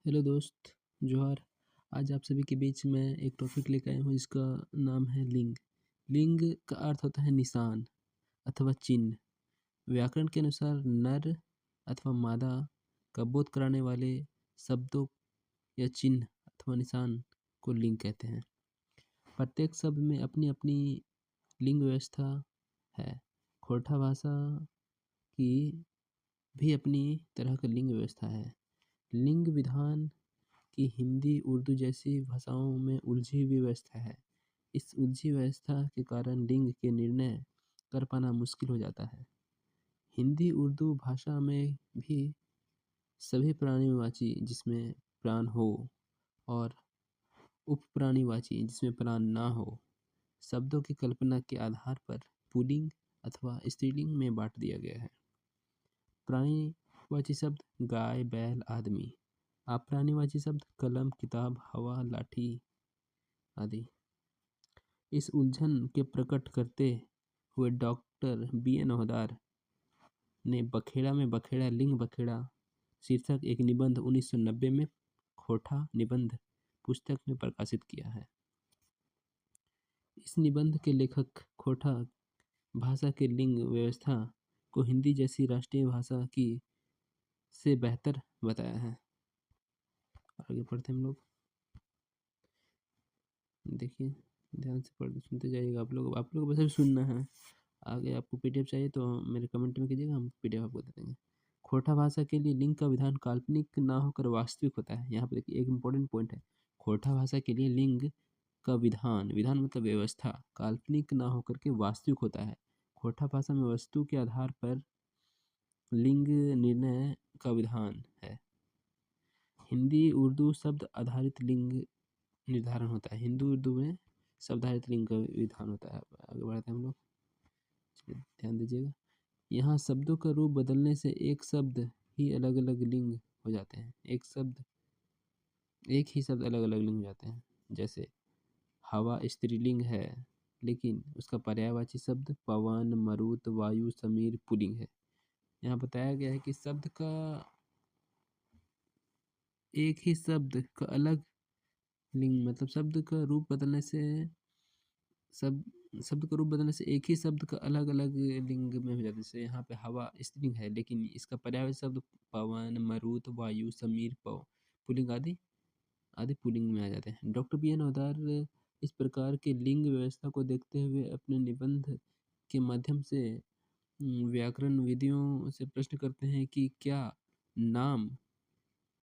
Hello दोस्त, जोहार। आज आप सभी के बीच मैं एक टॉपिक लेकर आया हूँ जिसका नाम है लिंग। लिंग का अर्थ होता है निशान अथवा चिन्ह। व्याकरण के अनुसार नर अथवा मादा का बोध कराने वाले शब्दों या चिन्ह अथवा निशान को लिंग कहते हैं। प्रत्येक शब्द में अपनी अपनी लिंग व्यवस्था है। खोरठा भाषा की भी अपनी तरह का लिंग व्यवस्था है। लिंग विधान कि हिंदी, उर्दू जैसी भाषाओं में उलझी हुई व्यवस्था है। इस उलझी व्यवस्था के कारण लिंग के निर्णय कर पाना मुश्किल हो जाता है। हिंदी, उर्दू भाषा में भी सभी प्राणीवाची जिसमें प्राण हो और उपप्राणीवाची जिसमें प्राण ना हो शब्दों की कल्पना के आधार पर पुल्लिंग अथवा स्त्रीलिंग में बांट दिया गया है। प्राणीवाची शब्द गाय, बैल, आदमी। अप्राणीवाची शब्द कलम, किताब, हवा, लाठी आदि। इस उलझन के प्रकट करते हुए डॉक्टर बी.एन. ओहदार ने बखेड़ा में बखेड़ा लिंग बखेड़ा शीर्षक एक निबंध 1990 में खोटा निबंध पुस्तक में प्रकाशित किया है। इस निबंध के लेखक खोटा भाषा के लिंग व्यवस्था को हिंदी जैसी राष्ट्रीय भाषा की से बेहतर बताया है। आगे पढ़ते हैं हम लोग। देखिए, ध्यान से पढ़ सुनते जाइएगा। आप लोग वैसे भी सुनना है। आगे आपको पीडीएफ चाहिए तो मेरे कमेंट में कीजिएगा, हम पीडीएफ आपको दे देंगे। खोटा भाषा के लिए लिंग का विधान काल्पनिक ना होकर वास्तविक होता है। यहाँ पे देखिए एक इम्पोर्टेंट पॉइंट है। खोटा भाषा के लिए लिंग का विधान, विधान मतलब व्यवस्था, काल्पनिक ना होकर के वास्तविक होता है। खोटा भाषा में वस्तु के आधार पर लिंग निर्णय का विधान है। हिंदी, उर्दू शब्द आधारित लिंग निर्धारण होता है। हिंदू, उर्दू में शब्द आधारित लिंग का विधान होता है। आगे बढ़ते हैं हम लोग, ध्यान दीजिएगा। यहाँ शब्दों का रूप बदलने से एक शब्द ही अलग अलग लिंग हो जाते हैं। एक ही शब्द अलग अलग लिंग हो जाते हैं। जैसे हवा स्त्रीलिंग है, लेकिन उसका पर्यायवाची शब्द पवन, मरुत, वायु, समीर पुल्लिंग है। यहाँ बताया गया है कि एक ही शब्द का अलग लिंग मतलब शब्द का रूप बदलने से एक ही शब्द का अलग अलग लिंग में हो जाता है। जैसे यहाँ पे हवा स्त्रीलिंग है, लेकिन इसका पर्यायवाची शब्द पवन, मरुत, वायु, समीर पुल्लिंग आदि आदि पुल्लिंग में आ जाते हैं। Doctor BN. ओहदार इस प्रकार के लिंग व्यवस्था को देखते हुए अपने निबंध के माध्यम से व्याकरण विदियों से प्रश्न करते हैं कि क्या नाम